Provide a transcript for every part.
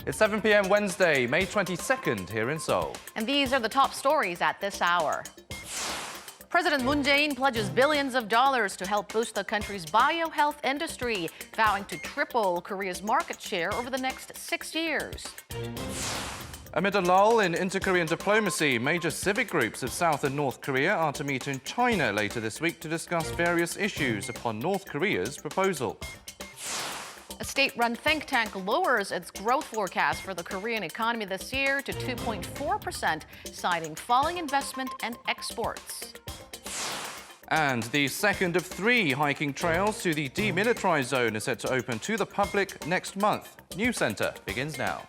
It's 7 p.m. Wednesday, May 22nd here in Seoul. And these are the top stories at this hour. President Moon Jae-in pledges billions of dollars to help boost the country's biohealth industry, vowing to triple Korea's market share over the next 6 years. Amid a lull in inter-Korean diplomacy, major civic groups of South and North Korea are to meet in China later this week to discuss various issues upon North Korea's proposal. A state-run think tank lowers its growth forecast for the Korean economy this year to 2.4%, citing falling investment and exports. And the second of 3 hiking trails to the demilitarized zone is set to open to the public next month. NEWSCENTER begins now.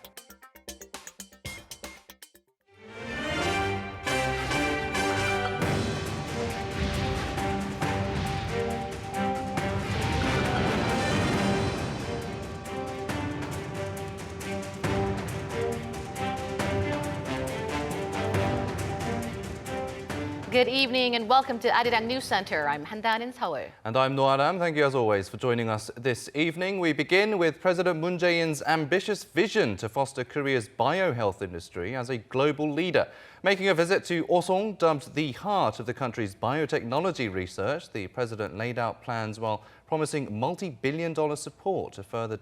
Good evening and welcome to Arirang News Center. I'm Han-dan in Seoul. And I'm Roh Moo-hyun. Thank you as always for joining us this evening. We begin with President Moon Jae-in's ambitious vision to foster Korea's biohealth industry as a global leader. Making a visit to Osong, dubbed the heart of the country's biotechnology research, the president laid out plans while promising multi-billion-dollar support to further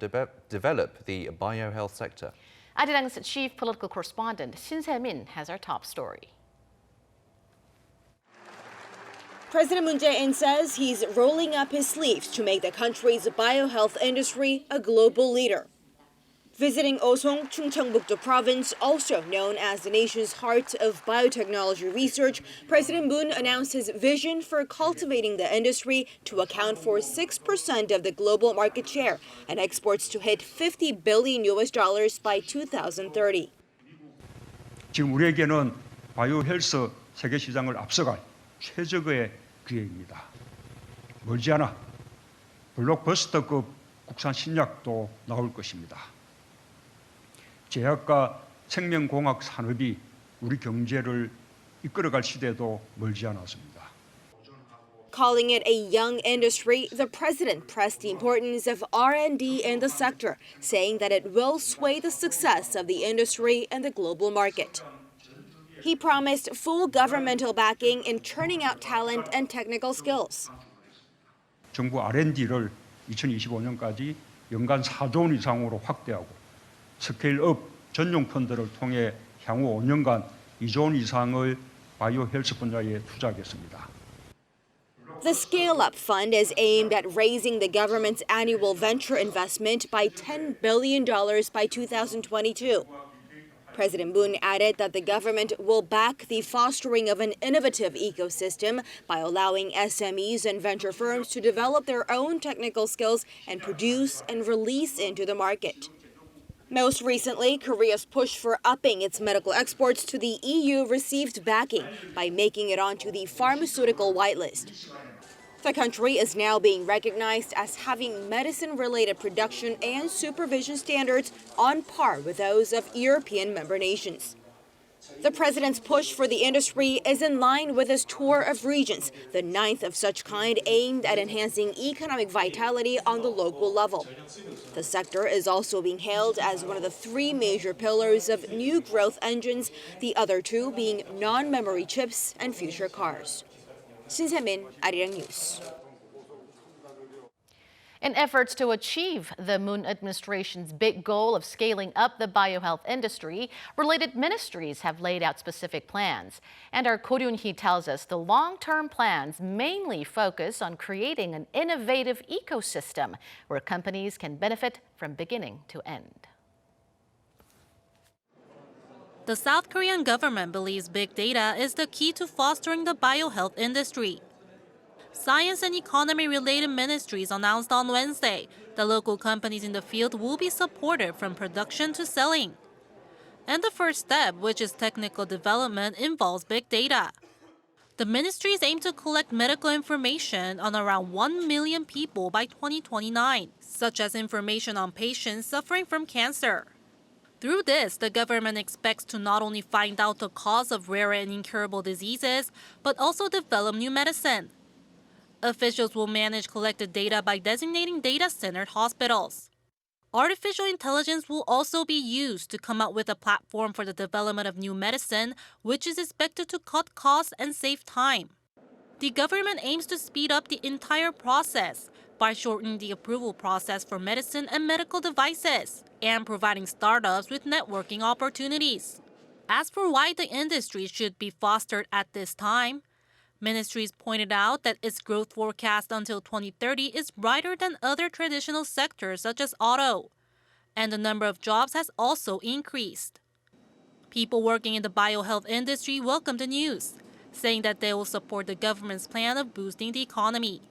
develop the biohealth sector. Arirang's chief political correspondent Shin Se-min has our top story. President Moon Jae-in says he's rolling up his sleeves to make the country's biohealth industry a global leader. Visiting Osong, Gangwon-do Province, also known as the nation's heart of biotechnology research, President Moon announced his vision for cultivating the industry to account for 6% of the global market share and exports to hit $50 billion by 2030. 지금 우리에게는 바이오 헬스 세계 시장을 앞서갈 최적의 기회입니다. 멀지 않아 블록버스터급 국산 신약도 나올 것입니다. 제약과 생명공학 산업이 우리 경제를 이끌어갈 시대도 멀지 않았습니다. Calling it a young industry, the president pressed the importance of R&D in the sector, saying that it will sway the success of the industry and the global market. He promised full governmental backing in churning out talent and technical skills. 정부 R&D를 2025년까지 연간 4조 원 이상으로 확대하고 스케일업 전용 펀드를 통해 향후 5년간 2조 원 이상을 바이오 헬스 분야에 투자하겠습니다. The Scale Up Fund is aimed at raising the government's annual venture investment by $10 billion by 2022. President Moon added that the government will back the fostering of an innovative ecosystem by allowing SMEs and venture firms to develop their own technical skills and produce and release into the market. Most recently, Korea's push for upping its medical exports to the EU received backing by making it onto the pharmaceutical whitelist. The country is now being recognized as having medicine-related production and supervision standards on par with those of European member nations. The president's push for the industry is in line with his tour of regions, the 9th of such kind aimed at enhancing economic vitality on the local level. The sector is also being hailed as one of the 3 major pillars of new growth engines, the other 2 being non-memory chips and future cars. Shin Se-min, Arirang News. In efforts to achieve the Moon administration's big goal of scaling up the biohealth industry, related ministries have laid out specific plans. And our Ko Ryun-hee tells us the long-term plans mainly focus on creating an innovative ecosystem where companies can benefit from beginning to end. The South Korean government believes big data is the key to fostering the biohealth industry. Science and economy-related ministries announced on Wednesday that local companies in the field will be supported from production to selling. And the first step, which is technical development, involves big data. The ministries aim to collect medical information on around 1 million people by 2029, such as information on patients suffering from cancer. Through this, the government expects to not only find out the cause of rare and incurable diseases, but also develop new medicine. Officials will manage collected data by designating data-centered hospitals. Artificial intelligence will also be used to come up with a platform for the development of new medicine, which is expected to cut costs and save time. The government aims to speed up the entire process by shortening the approval process for medicine and medical devices and providing startups with networking opportunities. As for why the industry should be fostered at this time, ministries pointed out that its growth forecast until 2030 is brighter than other traditional sectors such as auto, and the number of jobs has also increased. People working in the biohealth industry welcome the news, saying that they will support the government's plan of boosting the economy.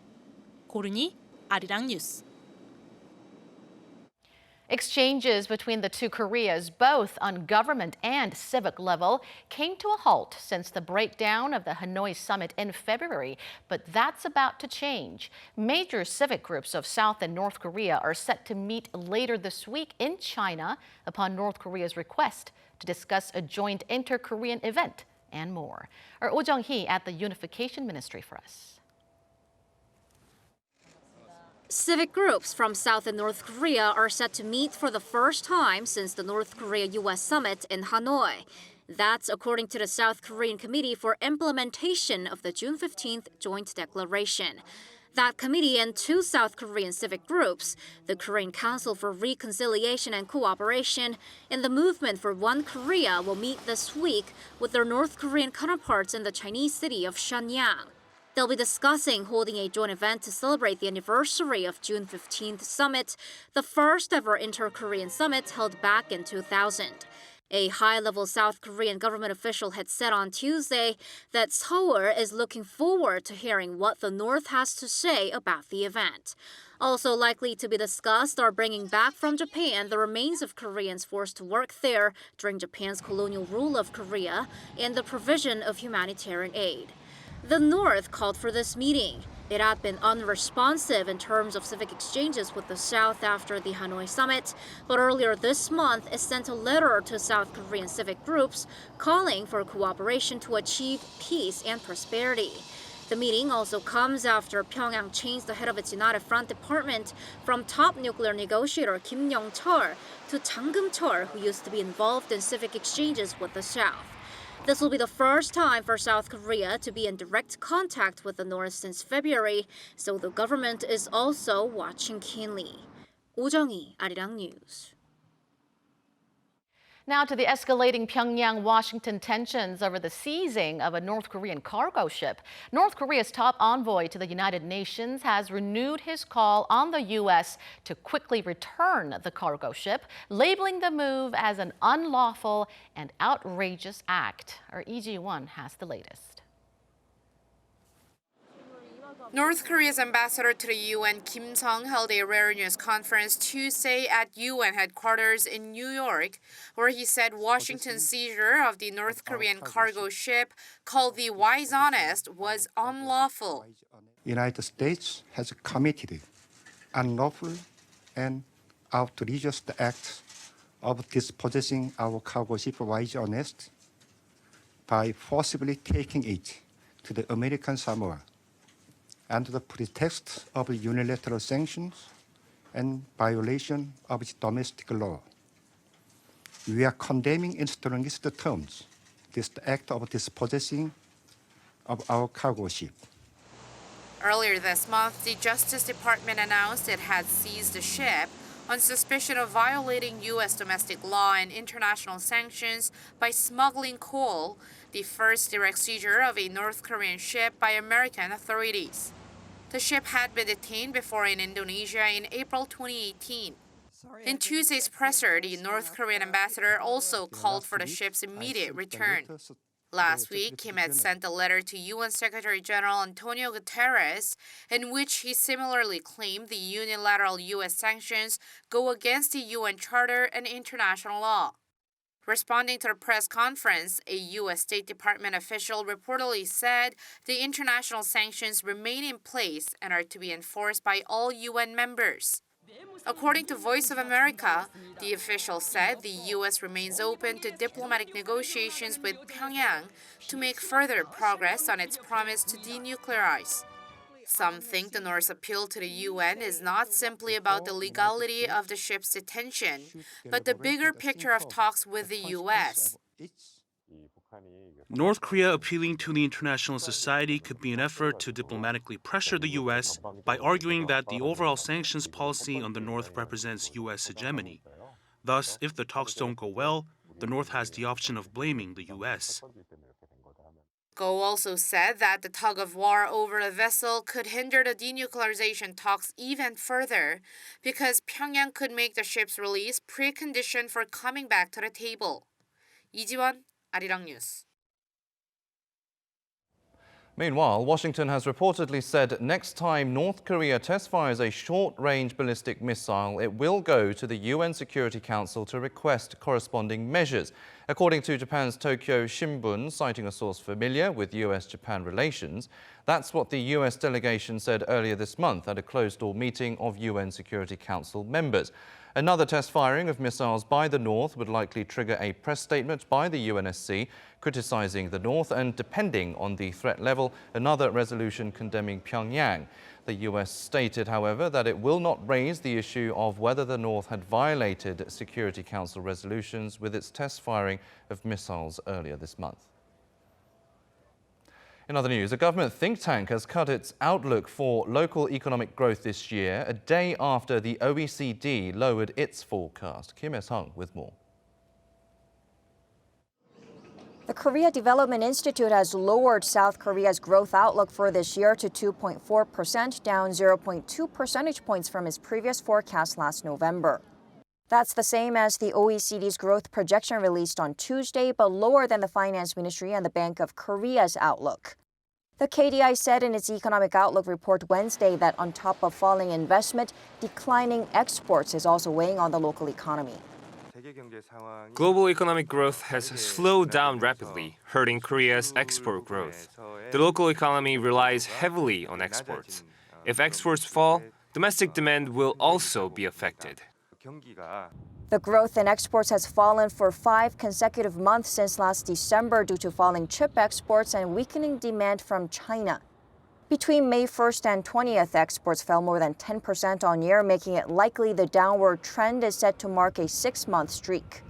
고른이 아리랑 뉴스. Exchanges between the two Koreas, both on government and civic level, came to a halt since the breakdown of the Hanoi summit in February. But that's about to change. Major civic groups of South and North Korea are set to meet later this week in China upon North Korea's request to discuss a joint inter-Korean event and more. Our Oh Jung-hee at the Unification Ministry for us. Civic groups from South and North Korea are set to meet for the first time since the North Korea-US summit in Hanoi. That's according to the South Korean Committee for Implementation of the June 15th Joint Declaration. That committee and two South Korean civic groups, the Korean Council for Reconciliation and Cooperation and the Movement for One Korea, will meet this week with their North Korean counterparts in the Chinese city of Shenyang. They'll be discussing holding a joint event to celebrate the anniversary of June 15th summit, the first ever inter-Korean summit held back in 2000. A high-level South Korean government official had said on Tuesday that Seoul is looking forward to hearing what the North has to say about the event. Also likely to be discussed are bringing back from Japan the remains of Koreans forced to work there during Japan's colonial rule of Korea and the provision of humanitarian aid. The North called for this meeting. It had been unresponsive in terms of civic exchanges with the South after the Hanoi summit, but earlier this month it sent a letter to South Korean civic groups calling for cooperation to achieve peace and prosperity. The meeting also comes after Pyongyang changed the head of its United Front department from top nuclear negotiator Kim Yong-chol to Jang Kim-chol, who used to be involved in civic exchanges with the South. This will be the first time for South Korea to be in direct contact with the North since February, so the government is also watching keenly. Oh Jung-hee, Arirang News. Now to the escalating Pyongyang-Washington tensions over the seizing of a North Korean cargo ship. North Korea's top envoy to the United Nations has renewed his call on the U.S. to quickly return the cargo ship, labeling the move as an unlawful and outrageous act. Our Lee Ji-won has the latest. North Korea's ambassador to the UN, Kim Sung, held a rare news conference Tuesday at UN headquarters in New York, where he said Washington's seizure of the North Korean cargo ship, called the Wise Honest, was unlawful. The United States has committed unlawful and outrageous acts of dispossessing our cargo ship Wise Honest by forcibly taking it to the American Samoa under the pretext of unilateral sanctions and violation of its domestic law. We are condemning in strongest terms this act of dispossessing of our cargo ship. Earlier this month, the Justice Department announced it had seized the ship on suspicion of violating U.S. domestic law and international sanctions by smuggling coal, the first direct seizure of a North Korean ship by American authorities. The ship had been detained before in Indonesia in April 2018. In Tuesday's presser, the North Korean ambassador also called for the ship's immediate return. Last week, Kim had sent a letter to UN Secretary General Antonio Guterres, in which he similarly claimed the unilateral U.S. sanctions go against the UN Charter and international law. Responding to the press conference, a U.S. State Department official reportedly said the international sanctions remain in place and are to be enforced by all UN members. According to Voice of America, the official said the U.S. remains open to diplomatic negotiations with Pyongyang to make further progress on its promise to denuclearize. Some think the North's appeal to the UN is not simply about the legality of the ship's detention, but the bigger picture of talks with the US. North Korea appealing to the international society could be an effort to diplomatically pressure the U.S. by arguing that the overall sanctions policy on the North represents U.S. hegemony. Thus, if the talks don't go well, the North has the option of blaming the U.S. Go also said that the tug-of-war over a vessel could hinder the denuclearization talks even further because Pyongyang could make the ship's release precondition for coming back to the table. 이지원, Arirang News. Meanwhile, Washington has reportedly said next time North Korea test fires a short-range ballistic missile, it will go to the UN Security Council to request corresponding measures. According to Japan's Tokyo Shimbun, citing a source familiar with US-Japan relations, that's what the US delegation said earlier this month at a closed-door meeting of UN Security Council members. Another test firing of missiles by the North would likely trigger a press statement by the UNSC criticizing the North and, depending on the threat level, another resolution condemning Pyongyang. The US stated, however, that it will not raise the issue of whether the North had violated Security Council resolutions with its test firing of missiles earlier this month. In other news, a government think tank has cut its outlook for local economic growth this year, a day after the OECD lowered its forecast. Kim Hae-sung with more. The Korea Development Institute has lowered South Korea's growth outlook for this year to 2.4%, down 0.2 percentage points from its previous forecast last November. That's the same as the OECD's growth projection released on Tuesday, but lower than the Finance Ministry and the Bank of Korea's outlook. The KDI said in its Economic Outlook report Wednesday that on top of falling investment, declining exports is also weighing on the local economy. Global economic growth has slowed down rapidly, hurting Korea's export growth. The local economy relies heavily on exports. If exports fall, domestic demand will also be affected. The growth in exports has fallen for 5 consecutive months since last December due to falling chip exports and weakening demand from China. Between May 1st and 20th, exports fell more than 10% on year, making it likely the downward trend is set to mark a 6-month streak.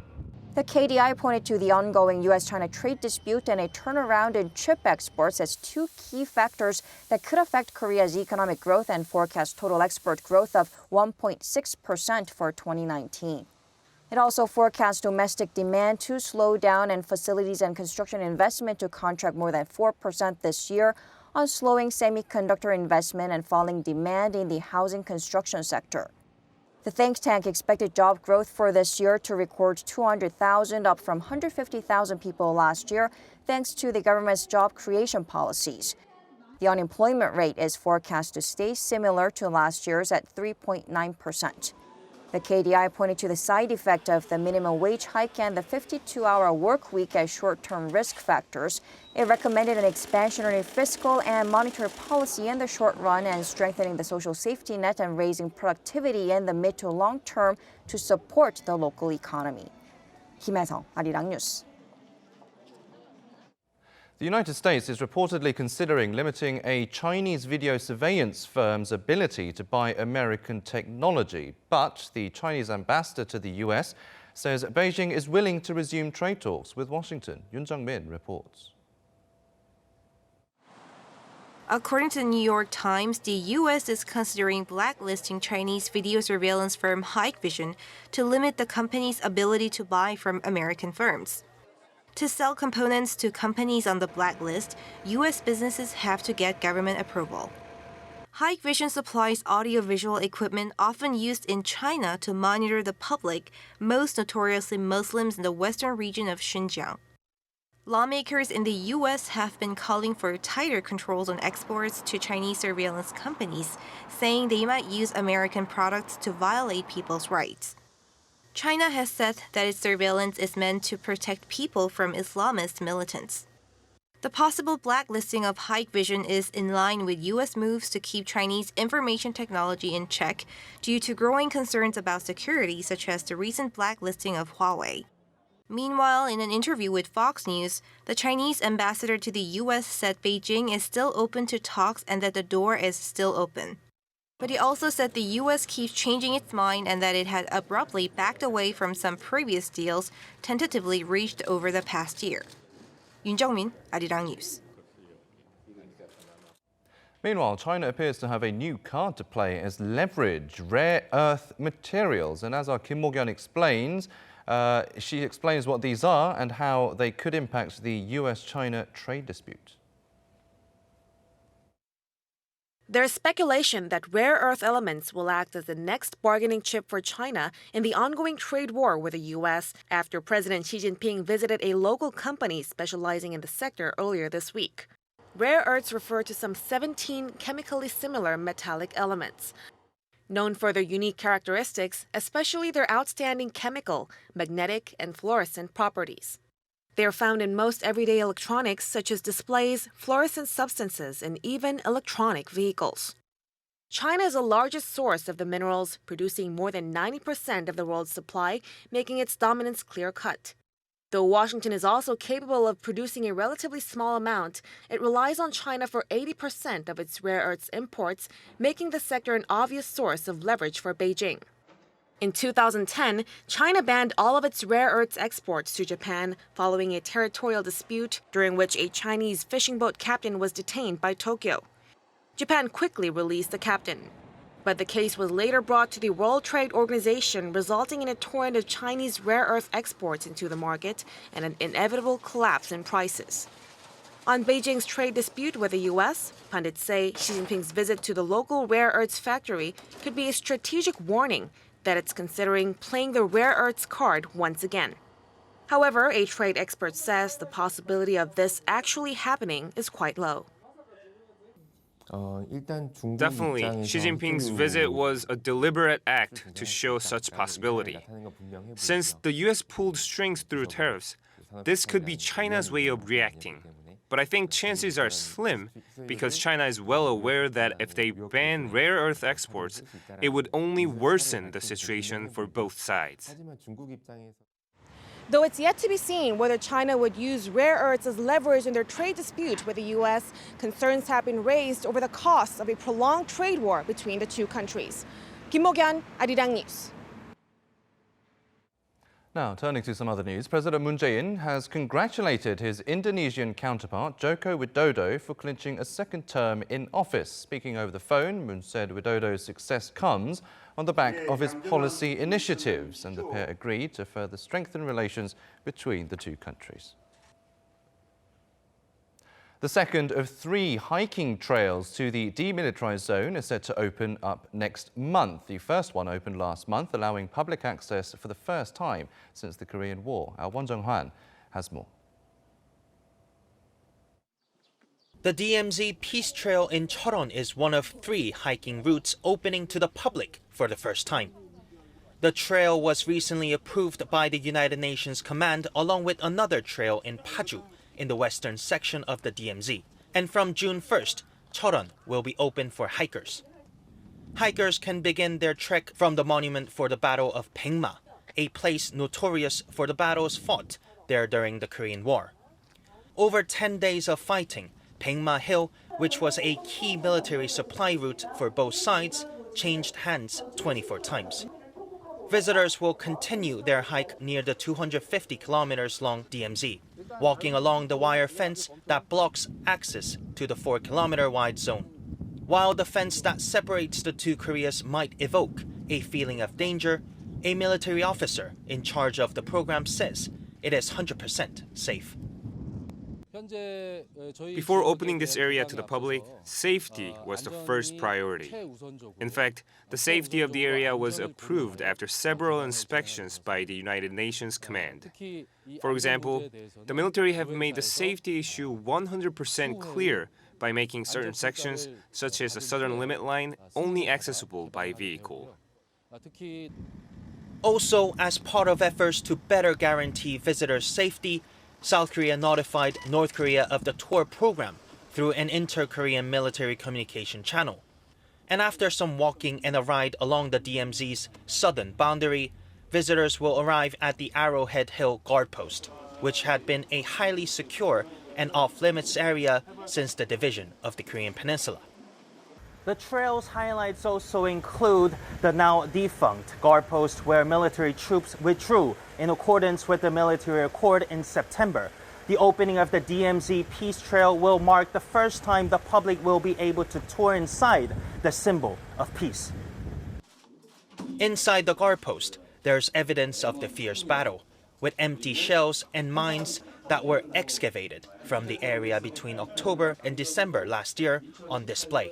The KDI pointed to the ongoing U.S.-China trade dispute and a turnaround in chip exports as 2 key factors that could affect Korea's economic growth and forecast total export growth of 1.6% for 2019. It also forecasts domestic demand to slow down and facilities and construction investment to contract more than 4% this year on slowing semiconductor investment and falling demand in the housing construction sector. The think tank expected job growth for this year to record 200,000, up from 150,000 people last year, thanks to the government's job creation policies. The unemployment rate is forecast to stay similar to last year's at 3.9%. The KDI pointed to the side effect of the minimum wage hike and the 52-hour work week as short-term risk factors. It recommended an expansionary fiscal and monetary policy in the short run and strengthening the social safety net and raising productivity in the mid to long term to support the local economy. Kim Hae-sung, Arirang News. The United States is reportedly considering limiting a Chinese video surveillance firm's ability to buy American technology. But the Chinese ambassador to the U.S. says Beijing is willing to resume trade talks with Washington. Yoon Jung-min reports. According to the New York Times, the U.S. is considering blacklisting Chinese video surveillance firm Hikvision to limit the company's ability to buy from American firms. To sell components to companies on the blacklist, U.S. businesses have to get government approval. Hikvision supplies audiovisual equipment often used in China to monitor the public, most notoriously Muslims in the western region of Xinjiang. Lawmakers in the U.S. have been calling for tighter controls on exports to Chinese surveillance companies, saying they might use American products to violate people's rights. China has said that its surveillance is meant to protect people from Islamist militants. The possible blacklisting of Hikvision is in line with U.S. moves to keep Chinese information technology in check due to growing concerns about security, such as the recent blacklisting of Huawei. Meanwhile, in an interview with Fox News, the Chinese ambassador to the U.S. said Beijing is still open to talks and that the door is still open. But he also said the U.S. keeps changing its mind and that it had abruptly backed away from some previous deals tentatively reached over the past year. Yoon Jung-min, Arirang News. Meanwhile, China appears to have a new card to play as leverage rare earth materials. And as our Kim Mo-hyun explains, she explains what these are and how they could impact the US-China trade dispute. There's speculation that rare earth elements will act as the next bargaining chip for China in the ongoing trade war with the U.S. after President Xi Jinping visited a local company specializing in the sector earlier this week. Rare earths refer to some 17 chemically similar metallic elements. Known for their unique characteristics, especially their outstanding chemical, magnetic, and fluorescent properties. They are found in most everyday electronics such as displays, fluorescent substances, and even electronic vehicles. China is the largest source of the minerals, producing more than 90% of the world's supply, making its dominance clear-cut. Though Washington is also capable of producing a relatively small amount, it relies on China for 80% of its rare earths imports, making the sector an obvious source of leverage for Beijing. In 2010, China banned all of its rare earths exports to Japan following a territorial dispute during which a Chinese fishing boat captain was detained by Tokyo. Japan quickly released the captain. But the case was later brought to the World Trade Organization, resulting in a torrent of Chinese rare earth exports into the market and an inevitable collapse in prices. On Beijing's trade dispute with the U.S., pundits say Xi Jinping's visit to the local rare earths factory could be a strategic warning that it's considering playing the rare earths card once again. However, a trade expert says the possibility of this actually happening is quite low. Definitely, Xi Jinping's visit was a deliberate act to show such possibility. Since the U.S. pulled strings through tariffs, this could be China's way of reacting. But I think chances are slim because China is well aware that if they ban rare earth exports, it would only worsen the situation for both sides. Though it's yet to be seen whether China would use rare earths as leverage in their trade dispute with the U.S., concerns have been raised over the costs of a prolonged trade war between the two countries. Kim Mo-hyun, Arirang News. Now, turning to some other news, President Moon Jae-in has congratulated his Indonesian counterpart, Joko Widodo, for clinching a second term in office. Speaking over the phone, Moon said Widodo's success comes on the back of his policy initiatives, and the pair agreed to further strengthen relations between the two countries. The second of 3 hiking trails to the demilitarized zone is set to open up next month. The first one opened last month, allowing public access for the first time since the Korean War. Our Won Jung-hwan has more. The DMZ Peace Trail in Cheorwon is one of 3 hiking routes opening to the public for the first time. The trail was recently approved by the United Nations Command along with another trail in Paju, in the western section of the DMZ. And from June 1st, Cheorwon will be open for hikers. Hikers can begin their trek from the monument for the Battle of Baekma, a place notorious for the battles fought there during the Korean War. Over 10 days of fighting, Baekma Hill, which was a key military supply route for both sides, changed hands 24 times. Visitors will continue their hike near the 250 kilometers long DMZ, walking along the wire fence that blocks access to the 4-kilometer wide zone. While the fence that separates the two Koreas might evoke a feeling of danger, a military officer in charge of the program says it is 100% safe. Before opening this area to the public, safety was the first priority. In fact, the safety of the area was approved after several inspections by the United Nations Command. For example, the military have made the safety issue 100% clear by making certain sections, such as the southern limit line, only accessible by vehicle. Also, as part of efforts to better guarantee visitors' safety, South Korea notified North Korea of the tour program through an inter-Korean military communication channel. And after some walking and a ride along the DMZ's southern boundary, visitors will arrive at the Arrowhead Hill guard post, which had been a highly secure and off-limits area since the division of the Korean Peninsula. The trail's highlights also include the now defunct guard post where military troops withdrew in accordance with the military accord in September. The opening of the DMZ Peace Trail will mark the first time the public will be able to tour inside the symbol of peace. Inside the guard post, there's evidence of the fierce battle, with empty shells and mines that were excavated from the area between October and December last year on display.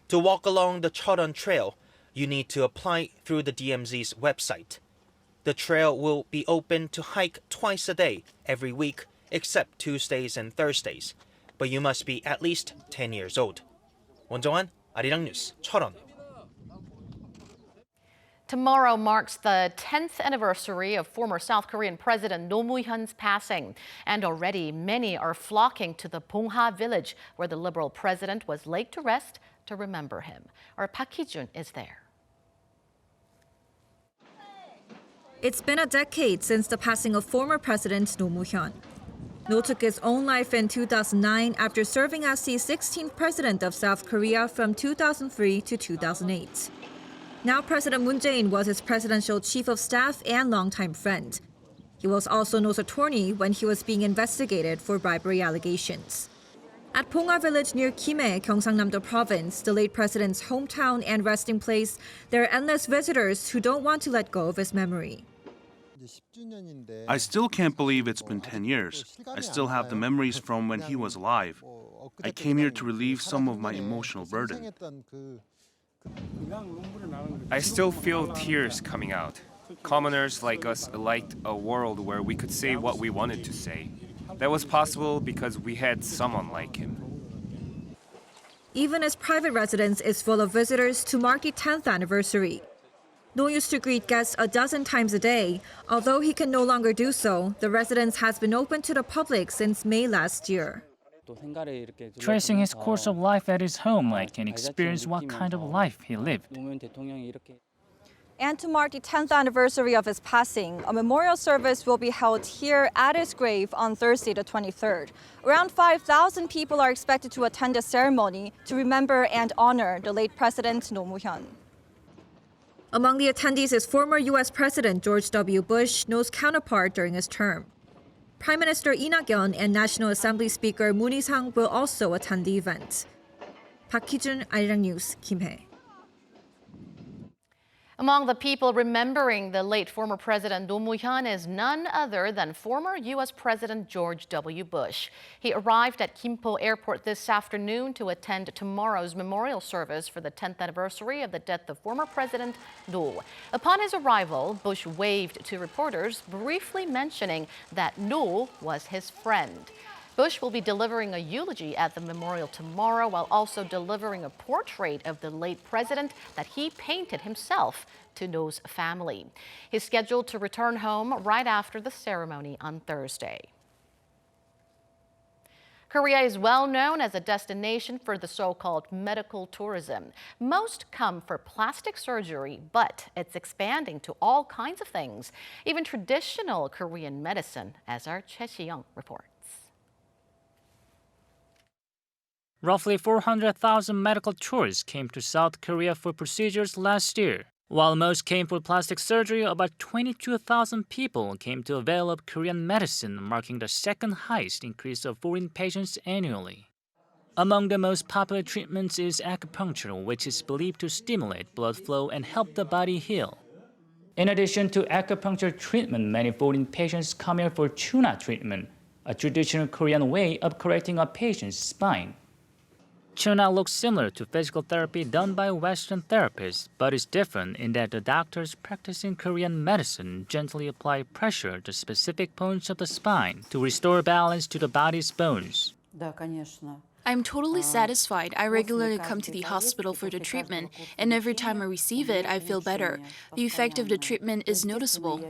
To walk along the Cheorwon Trail, you need to apply through the DMZ's website. The trail will be open to hike twice a day every week, except Tuesdays and Thursdays, but you must be at least 10 years old. 원정환, 아리랑 뉴스, 철원. Tomorrow marks the 10th anniversary of former South Korean President Roh Moo-hyun's passing. And already many are flocking to the Bongha Village, where the liberal president was laid to rest, to remember him. Our Hikvision is there. It's been a decade since the passing of former President Roh Moo-hyun. Roh took his own life in 2009 after serving as the 16th president of South Korea from 2003 to 2008. Now President Moon Jae-in was his presidential chief of staff and longtime friend. He was also Roh's attorney when he was being investigated for bribery allegations. At Bongha Village near Gimhae, Gangwon-do Province, the late president's hometown and resting place, there are endless visitors who don't want to let go of his memory. I still can't believe it's been 10 years. I still have the memories from when he was alive. I came here to relieve some of my emotional burden. I still feel tears coming out. Commoners like us liked a world where we could say what we wanted to say. That was possible because we had someone like him. Even his private residence is full of visitors to mark the 10th anniversary. Roh used to greet guests a dozen times a day. Although he can no longer do so, the residence has been open to the public since May last year. Tracing his course of life at his home, I can experience what kind of life he lived. And to mark the 10th anniversary of his passing, a memorial service will be held here at his grave on Thursday, the 23rd. Around 5,000 people are expected to attend the ceremony to remember and honor the late President Roh Moo-hyun. Among the attendees is former U.S. President George W. Bush, Roh's counterpart during his term. Prime Minister Lee Nak-yeon and National Assembly Speaker Moon Hee-sang will also attend the event. Hikvision, Arirang News, Gimhae. Among the people remembering the late former President Roh Moo-hyun is none other than former U.S. President George W. Bush. He arrived at Gimpo Airport this afternoon to attend tomorrow's memorial service for the 10th anniversary of the death of former President Roh. Upon his arrival, Bush waved to reporters, briefly mentioning that Roh was his friend. Bush will be delivering a eulogy at the memorial tomorrow while also delivering a portrait of the late president that he painted himself to Roh's family. He's scheduled to return home right after the ceremony on Thursday. Korea is well known as a destination for the so-called medical tourism. Most come for plastic surgery, but it's expanding to all kinds of things, even traditional Korean medicine, as our Cheorwon reports. Roughly 400,000 medical tourists came to South Korea for procedures last year. While most came for plastic surgery, about 22,000 people came to avail of Korean medicine, marking the second highest increase of foreign patients annually. Among the most popular treatments is acupuncture, which is believed to stimulate blood flow and help the body heal. In addition to acupuncture treatment, many foreign patients come here for chuna treatment, a traditional Korean way of correcting a patient's spine. Chuna looks similar to physical therapy done by Western therapists, but is different in that the doctors practicing Korean medicine gently apply pressure to specific points of the spine to restore balance to the body's bones. I'm totally satisfied. I regularly come to the hospital for the treatment, and every time I receive it, I feel better. The effect of the treatment is noticeable.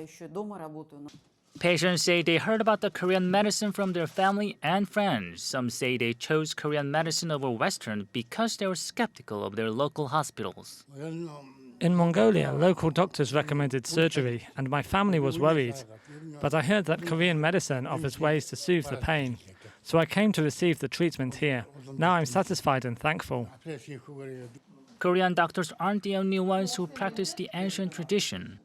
Patients say they heard about the Korean medicine from their family and friends. Some say they chose Korean medicine over Western because they were skeptical of their local hospitals. In Mongolia, local doctors recommended surgery, and my family was worried. But I heard that Korean medicine offers ways to soothe the pain, so I came to receive the treatment here. Now I'm satisfied and thankful. Korean doctors aren't the only ones who practice the ancient tradition.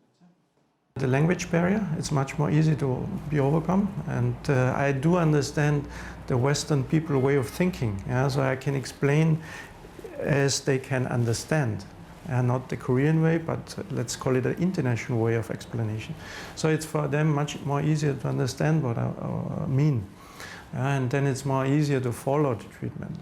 The language barrier is much more easy to be overcome, and I do understand the Western people way of thinking, so I can explain as they can understand. Not the Korean way, but let's call it an international way of explanation. So it's for them much more easier to understand what I mean. And then it's more easier to follow the treatment.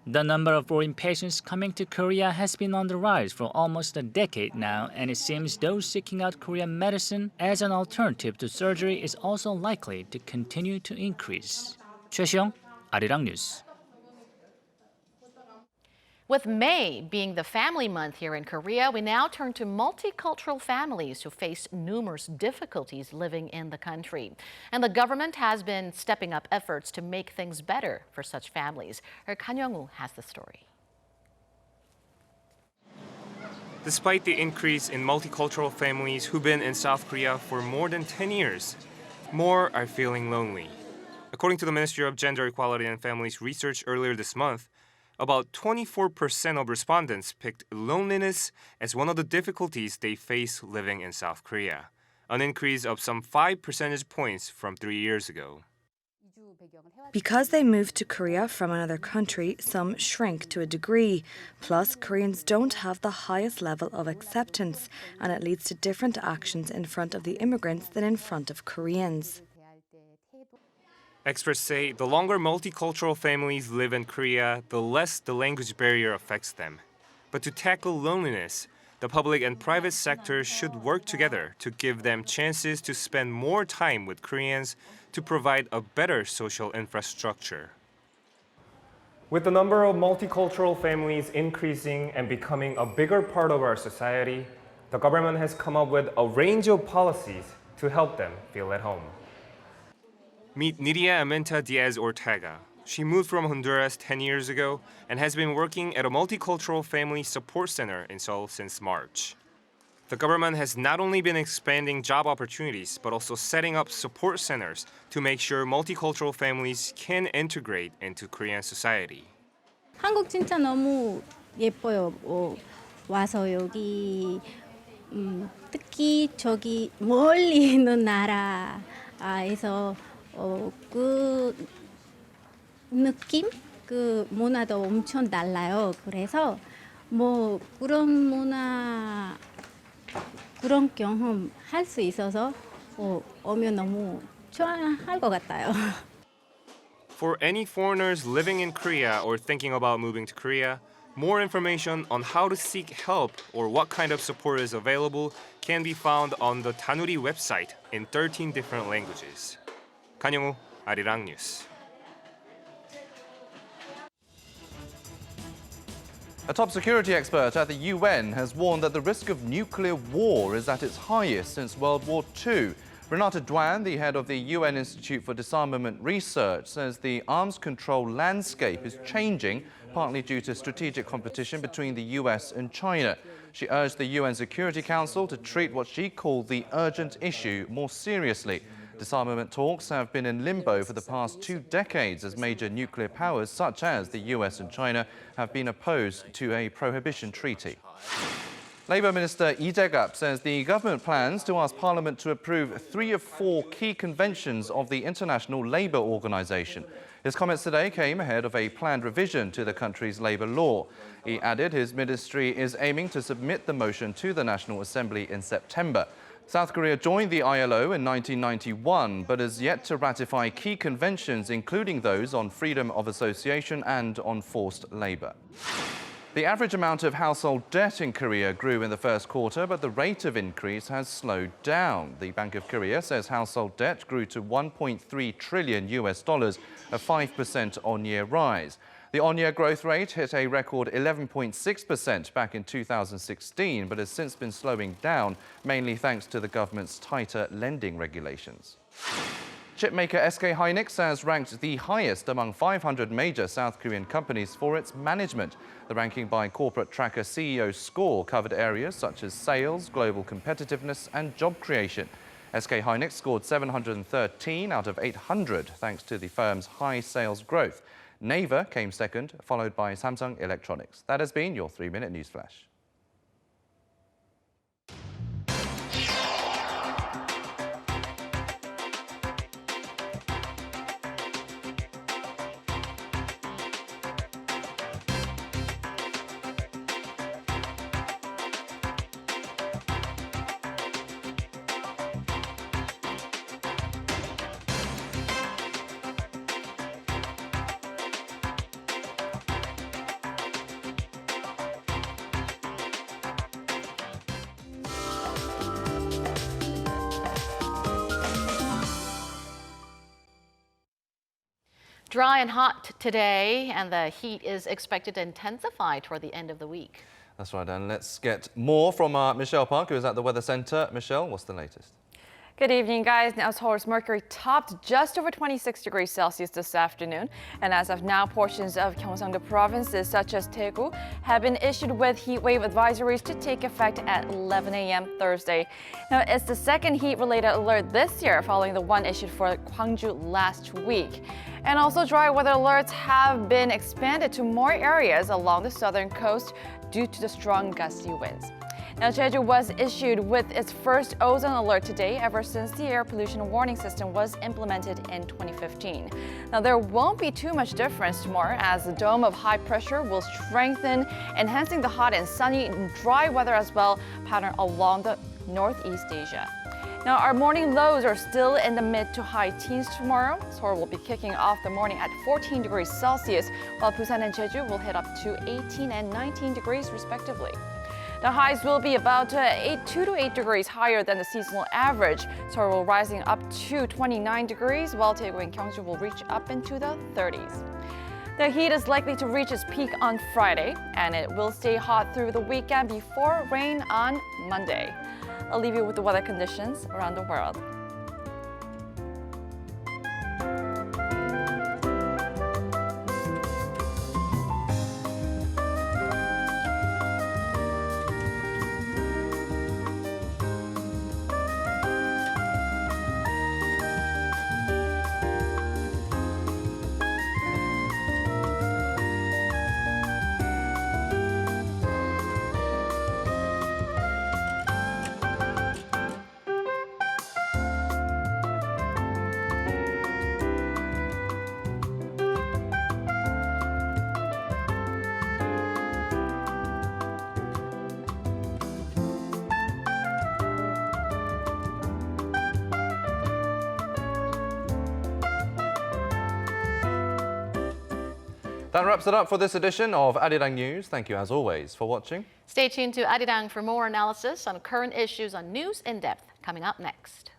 The number of foreign patients coming to Korea has been on the rise for almost a decade now, and it seems those seeking out Korean medicine as an alternative to surgery is also likely to continue to increase. 최시영, Arirang News. With May being the family month here in Korea, we now turn to multicultural families who face numerous difficulties living in the country. And the government has been stepping up efforts to make things better for such families. Kan Young-woo has the story. Despite the increase in multicultural families who've been in South Korea for more than 10 years, more are feeling lonely. According to the Ministry of Gender Equality and Families research earlier this month, about 24% of respondents picked loneliness as one of the difficulties they face living in South Korea, an increase of some 5 percentage points from 3 years ago. Because they moved to Korea from another country, some shrink to a degree. Plus, Koreans don't have the highest level of acceptance, and it leads to different actions in front of the immigrants than in front of Koreans. Experts say the longer multicultural families live in Korea, the less the language barrier affects them. But to tackle loneliness, the public and private sector should work together to give them chances to spend more time with Koreans to provide a better social infrastructure. With the number of multicultural families increasing and becoming a bigger part of our society, the government has come up with a range of policies to help them feel at home. Meet Nidia Amenta Diaz Ortega. She moved from Honduras 10 years ago and has been working at a multicultural family support center in Seoul since March. The government has not only been expanding job opportunities, but also setting up support centers to make sure multicultural families can integrate into Korean society. 한국 진짜 너무 예뻐요. 와서 여기 특히 저기 멀리 있는 나라에서 그 느낌, 그 문화도 엄청 달라요. 그래서 뭐 그런 문화, 그런 경험 할 수 있어서 오면 너무 좋아할 것 같아요. For any foreigners living in Korea or thinking about moving to Korea, more information on how to seek help or what kind of support is available can be found on the Danuri website in 13 different languages. Kan Young-woo, Arirang News. A top security expert at the UN has warned that the risk of nuclear war is at its highest since World War II. Renata Duan, the head of the UN Institute for Disarmament Research, says the arms control landscape is changing, partly due to strategic competition between the US and China. She urged the UN Security Council to treat what she called the urgent issue more seriously. Disarmament talks have been in limbo for the past 2 decades as major nuclear powers such as the US and China have been opposed to a prohibition treaty. Labour Minister Lee Jae-gap says the government plans to ask Parliament to approve 3 of 4 key conventions of the International Labour Organization. His comments today came ahead of a planned revision to the country's labour law. He added his ministry is aiming to submit the motion to the National Assembly in September. South Korea joined the ILO in 1991, but has yet to ratify key conventions, including those on freedom of association and on forced labour. The average amount of household debt in Korea grew in the first quarter, but the rate of increase has slowed down. The Bank of Korea says household debt grew to $1.3 trillion, a 5% on-year rise. The on-year growth rate hit a record 11.6% back in 2016, but has since been slowing down, mainly thanks to the government's tighter lending regulations. Chipmaker SK Hynix has ranked the highest among 500 major South Korean companies for its management. The ranking by Corporate Tracker CEO Score covered areas such as sales, global competitiveness and job creation. SK Hynix scored 713 out of 800 thanks to the firm's high sales growth. Naver came second, followed by Samsung Electronics. That has been your 3-minute news flash. Dry and hot today, and the heat is expected to intensify toward the end of the week. That's right, and let's get more from Michelle Park, who is at the Weather Center. Michelle, what's the latest? Good evening, guys. Now, Seoul's mercury topped just over 26 degrees Celsius this afternoon. And as of now, portions of Gangwon-do Province, such as Daegu, have been issued with heat wave advisories to take effect at 11 a.m. Thursday. Now, it's the second heat-related alert this year, following the one issued for Gwangju last week. And also, dry weather alerts have been expanded to more areas along the southern coast due to the strong gusty winds. Now, Jeju was issued with its first ozone alert today ever since the air pollution warning system was implemented in 2015. Now, there won't be too much difference tomorrow as the dome of high pressure will strengthen, enhancing the hot and sunny and dry weather as well pattern along the Northeast Asia. Now, our morning lows are still in the mid to high teens tomorrow. Seoul will be kicking off the morning at 14 degrees Celsius, while Busan and Jeju will hit up to 18 and 19 degrees respectively. The highs will be about 2 to 8 degrees higher than the seasonal average. Seoul will rising up to 29 degrees, while Daegu and Gyeongju will reach up into the 30s. The heat is likely to reach its peak on Friday, and it will stay hot through the weekend before rain on Monday. I'll leave you with the weather conditions around the world. That wraps it up for this edition of Arirang News. Thank you, as always, for watching. Stay tuned to Arirang for more analysis on current issues on News in Depth coming up next.